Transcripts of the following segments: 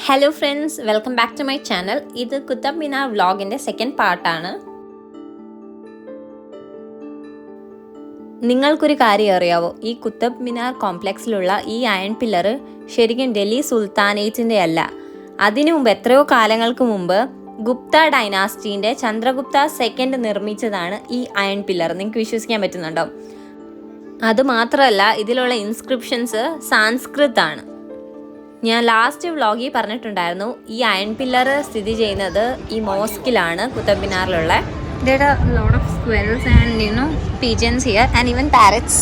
Hello friends, welcome back to my channel. ഇത് Qutub Minar വ്ളോഗിൻ്റെ second പാർട്ടാണ്. നിങ്ങൾക്കൊരു കാര്യം അറിയാവോ? ഈ കുത്തബ് മിനാർ കോംപ്ലക്സിലുള്ള ഈ അയൺ പില്ലർ ശരിക്കും ഡൽഹി സുൽത്താനേറ്റിൻ്റെ അല്ല. അതിനു മുമ്പ് എത്രയോ കാലങ്ങൾക്ക് മുമ്പ് ഗുപ്ത ഡൈനാസ്റ്റിൻ്റെ ചന്ദ്രഗുപ്ത സെക്കൻഡ് നിർമ്മിച്ചതാണ് ഈ അയൺ പില്ലർ. നിങ്ങൾക്ക് വിശ്വസിക്കാൻ പറ്റുന്നുണ്ടോ? അതുമാത്രമല്ല, ഇതിലുള്ള ഇൻസ്ക്രിപ്ഷൻസ് സാൻസ്ക്രിത് ആണ്. ഞാൻ ലാസ്റ്റ് വ്ളോഗിൽ പറഞ്ഞിട്ടുണ്ടായിരുന്നു, ഈ അയൺ പില്ലർ സ്ഥിതി ചെയ്യുന്നത് ഈ മോസ്കിലാണ്, Qutub മിനാറിലുള്ള. There are a lot of squirrels and pigeons here and even parrots.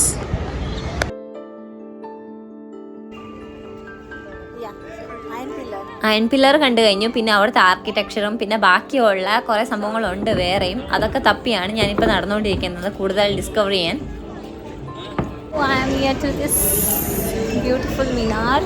Iron pillar കണ്ടു കഴിഞ്ഞു. പിന്നെ അവിടുത്തെ ആർക്കിടെക്ചറും പിന്നെ ബാക്കിയുള്ള കുറേ സംഭവങ്ങളുണ്ട് വേറെയും. അതൊക്കെ തപ്പിയാണ് ഞാനിപ്പോൾ നടന്നുകൊണ്ടിരിക്കുന്നത് കൂടുതൽ ഡിസ്കവർ ചെയ്യാൻ. I am here to this beautiful minar.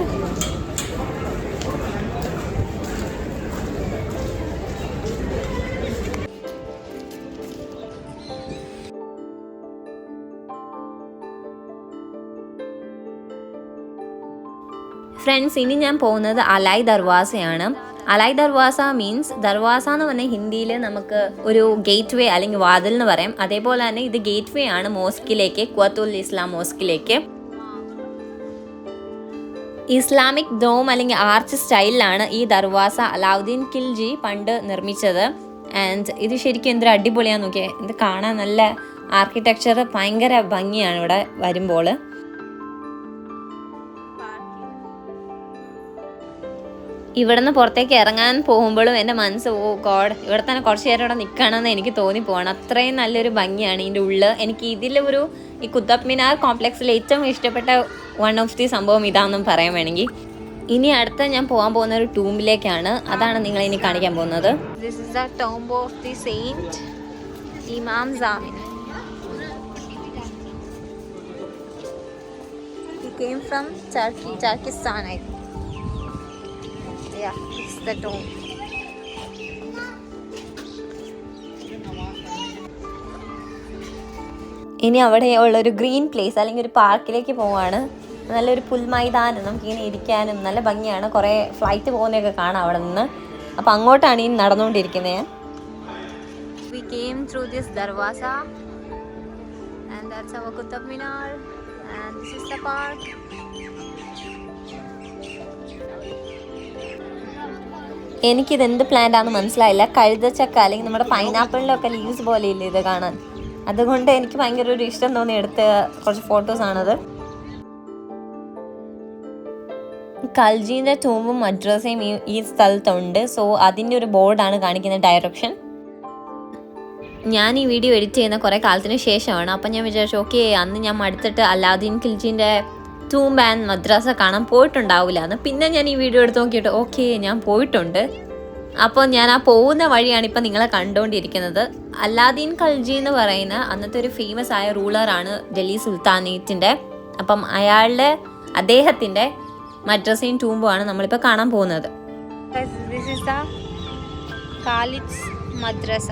Friends, ഇനി ഞാൻ പോകുന്നത് alloy ദർവാസയാണ്. Alloy Darwaza means, Darwaza എന്ന് പറഞ്ഞാൽ ഹിന്ദിയിൽ നമുക്ക് ഒരു ഗേറ്റ് വേ അല്ലെങ്കിൽ വാതിൽ എന്ന് പറയാം. അതേപോലെ തന്നെ ഇത് ഗേറ്റ് വേ ആണ് മോസ്കിലേക്ക്, ഖുവത്തുൽ ഇസ്ലാം മോസ്കിലേക്ക്. ഇസ്ലാമിക് ഡോം അല്ലെങ്കിൽ ആർച്ച് സ്റ്റൈലിലാണ് ഈ ദർവാസ അലാവുദ്ദീൻ ഖിൽജി പണ്ട് നിർമ്മിച്ചത്. ആൻഡ് ഇത് ശരിക്കും എന്തൊരു അടിപൊളിയാന്ന് നോക്കിയേ. ഇത് കാണാൻ നല്ല ആർക്കിടെക്ചർ, ഭയങ്കര ഭംഗിയാണ് ഇവിടെ വരുമ്പോൾ. ഇവിടുന്ന് പുറത്തേക്ക് ഇറങ്ങാൻ പോകുമ്പോഴും എൻ്റെ മനസ്സ്, ഓ ഗോഡ്, ഇവിടെ തന്നെ കുറച്ച് നേരം ഇവിടെ നിൽക്കണമെന്ന് എനിക്ക് തോന്നിപ്പോവാണ്. അത്രയും നല്ലൊരു ഭംഗിയാണ് ഇതിൻ്റെ ഉള്ളിൽ. എനിക്ക് ഇതിലൊരു ഈ കുത്തബ് മിനാർ കോംപ്ലക്സിൽ ഏറ്റവും ഇഷ്ടപ്പെട്ട വൺ ഓഫ് ദി സംഭവം ഇതാണെന്നും പറയാൻ വേണമെങ്കിൽ. ഇനി അടുത്ത ഞാൻ പോകാൻ പോകുന്ന ഒരു ടൂംബിലേക്കാണ്. അതാണ് നിങ്ങൾ ഇനി കാണിക്കാൻ പോകുന്നത്. This is the tomb of the Saint ഇമാം Samin. He came from Turkey, Turkestan, I think. Yeah, it's the tomb. ഇനി അവിടെ ഉള്ളൊരു ഗ്രീൻ പ്ലേസ് അല്ലെങ്കിൽ ഒരു പാർക്കിലേക്ക് പോവാണ്. നല്ലൊരു പുൽമൈതാനം, നമുക്കിങ്ങനെ ഇരിക്കാനും നല്ല ഭംഗിയാണ്. കുറേ ഫ്ലൈറ്റ് പോകുന്നതൊക്കെ കാണാം അവിടെ നിന്ന്. അപ്പം അങ്ങോട്ടാണ് ഈ നടന്നുകൊണ്ടിരിക്കുന്നത്. We came through this darwaza and that's our Qutub Minar and this is the park. എനിക്കിതെന്ത് പ്ലാന്റ് ആണെന്ന് മനസ്സിലായില്ല. കഴുതച്ചക്ക അല്ലെങ്കിൽ നമ്മുടെ പൈനാപ്പിളിലൊക്കെ ലീവ്സ് പോലെ ഇല്ല ഇത് കാണാൻ. അതുകൊണ്ട് എനിക്ക് ഭയങ്കര ഒരു ഇഷ്ടം തോന്നി എടുത്ത കുറച്ച് ഫോട്ടോസാണത്. ഖൽജീൻ്റെ ടൂമ്പും മദ്രസയും ഈ സ്ഥലത്തുണ്ട്. സോ അതിൻ്റെ ഒരു ബോർഡാണ് കാണിക്കുന്ന ഡയറക്ഷൻ. ഞാൻ ഈ വീഡിയോ എഡിറ്റ് ചെയ്യുന്ന കുറേ കാലത്തിന് ശേഷമാണ്. അപ്പം ഞാൻ വിചാരിച്ചു, ഓക്കെ, അന്ന് ഞാൻ മടുത്തിട്ട് അലാവുദ്ദീൻ ഖിൽജിൻ്റെ ടൂംബ് ആൻഡ് മദ്രസ കാണാൻ പോയിട്ടുണ്ടാവില്ല എന്ന്. പിന്നെ ഞാൻ ഈ വീഡിയോ എടുത്ത് നോക്കിയിട്ട്, ഓക്കെ, ഞാൻ പോയിട്ടുണ്ട്. അപ്പോൾ ഞാൻ ആ പോകുന്ന വഴിയാണ് ഇപ്പം നിങ്ങളെ കണ്ടുകൊണ്ടിരിക്കുന്നത്. അലാവുദ്ദീൻ ഖൽജി എന്ന് പറയുന്ന അന്നത്തെ ഒരു ഫേമസ് ആയ റൂളറാണ് ഡൽഹി സുൽത്താനേറ്റിൻ്റെ. അപ്പം അദ്ദേഹത്തിൻ്റെ മദ്രസയും ടൂംബുമാണ് നമ്മളിപ്പോൾ കാണാൻ പോകുന്നത്. ദിസ് ഈസ് ദ ഖാലിദ്സ് മദ്രസ.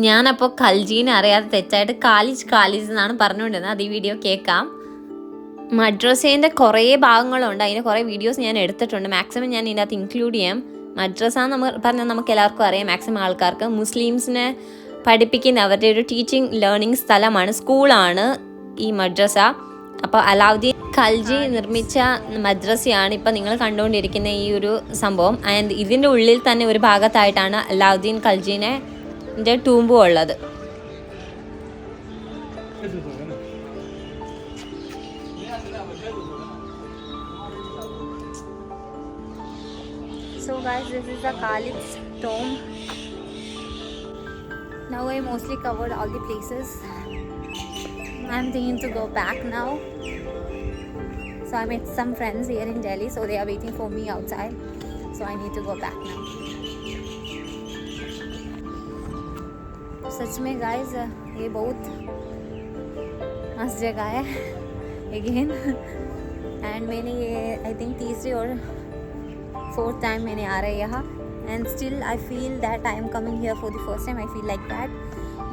ഞാനപ്പോൾ ഖൽജീനെ അറിയാതെ തെറ്റായിട്ട് ഖാലിദ് എന്നാണ് പറഞ്ഞുകൊണ്ടിരുന്നത്. അത് ഈ വീഡിയോ കേൾക്കാം. മദ്രസേൻ്റെ കുറേ ഭാഗങ്ങളുണ്ട്. അതിൻ്റെ കുറേ വീഡിയോസ് ഞാൻ എടുത്തിട്ടുണ്ട്. മാക്സിമം ഞാൻ ഇതിനകത്ത് ഇൻക്ലൂഡ് ചെയ്യാം. മദ്രസ എന്ന് പറഞ്ഞാൽ നമുക്ക് എല്ലാവർക്കും അറിയാം, മാക്സിമം ആൾക്കാർക്ക്. മുസ്ലിംസിനെ പഠിപ്പിക്കുന്ന അവരുടെ ഒരു ടീച്ചിങ് ലേണിംഗ് സ്ഥലമാണ്, സ്കൂളാണ് ഈ മദ്രസ. അപ്പോൾ അലാവുദ്ദീൻ ഖൽജി നിർമ്മിച്ച മദ്രസയാണ് ഇപ്പം നിങ്ങൾ കണ്ടുകൊണ്ടിരിക്കുന്ന ഈ ഒരു സംഭവം. ആൻഡ് ഇതിൻ്റെ ഉള്ളിൽ തന്നെ ഒരു ഭാഗത്തായിട്ടാണ് അലാവുദ്ദീൻ ഖൽജീനെ ടൂമ്പും ഉള്ളത്. So guys, this is the Khalid's tomb. Now I mostly covered all the places. I'm thinking to go back now. So I met some friends here in Delhi, so they are waiting for me outside. So I need to go back now. सच में guys, ये बहुत मस्त जगह है again. And मैंने ये I think तीसरी और 4th टाइम मैंने आ रहा है यहाँ. and still I feel that I am coming here for the first time. I feel like that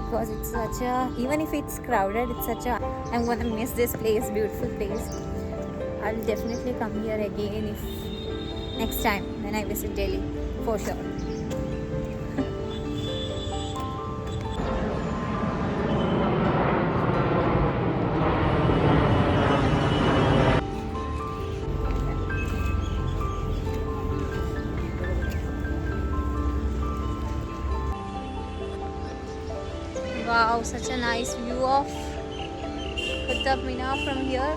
because it's such a, even if it's crowded, it's such a, I'm gonna miss this place, beautiful place. I'll definitely come here again if next time when I visit Delhi, for sure. Wow, such a nice view of Qutub Minar from here.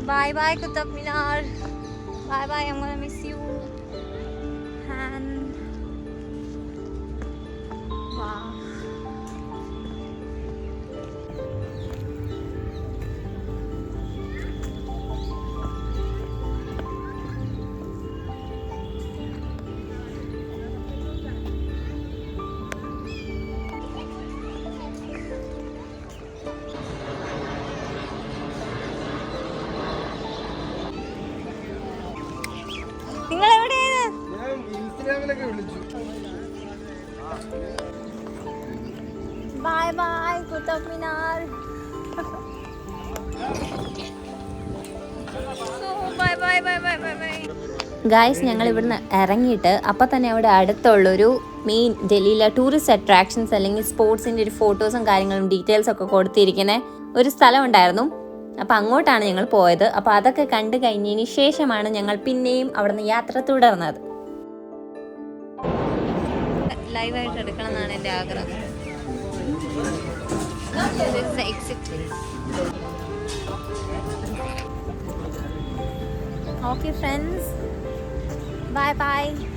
Bye bye Qutub Minar. Bye bye, I'm gonna miss you. And wow. നിങ്ങൾ എവിടെയാണ്? Bye bye Qutub Minar. Bye bye bye bye bye bye. Guys, ഞങ്ങൾ ഇവിടുന്ന് ഇറങ്ങിയിട്ട് അപ്പം തന്നെ അവിടെ അടുത്തുള്ളൊരു main ഡൽഹിയിലെ ടൂറിസ്റ്റ് അട്രാക്ഷൻസ് അല്ലെങ്കിൽ സ്പോർട്സിൻ്റെ ഒരു ഫോട്ടോസും കാര്യങ്ങളും ഡീറ്റെയിൽസ് ഒക്കെ കൊടുത്തിരിക്കുന്ന ഒരു സ്ഥലം ഉണ്ടായിരുന്നു. അപ്പോൾ അങ്ങോട്ടാണ് ഞങ്ങൾ പോയത്. അപ്പോൾ അതൊക്കെ കണ്ടു കഴിഞ്ഞതിന് ശേഷമാണ് ഞങ്ങൾ പിന്നെയും അവിടെ നിന്ന് യാത്ര തുടർന്നത്. ലൈവായിട്ട് എടുക്കണം എന്നാണ് എൻ്റെ ആഗ്രഹം. Okay friends, bye bye.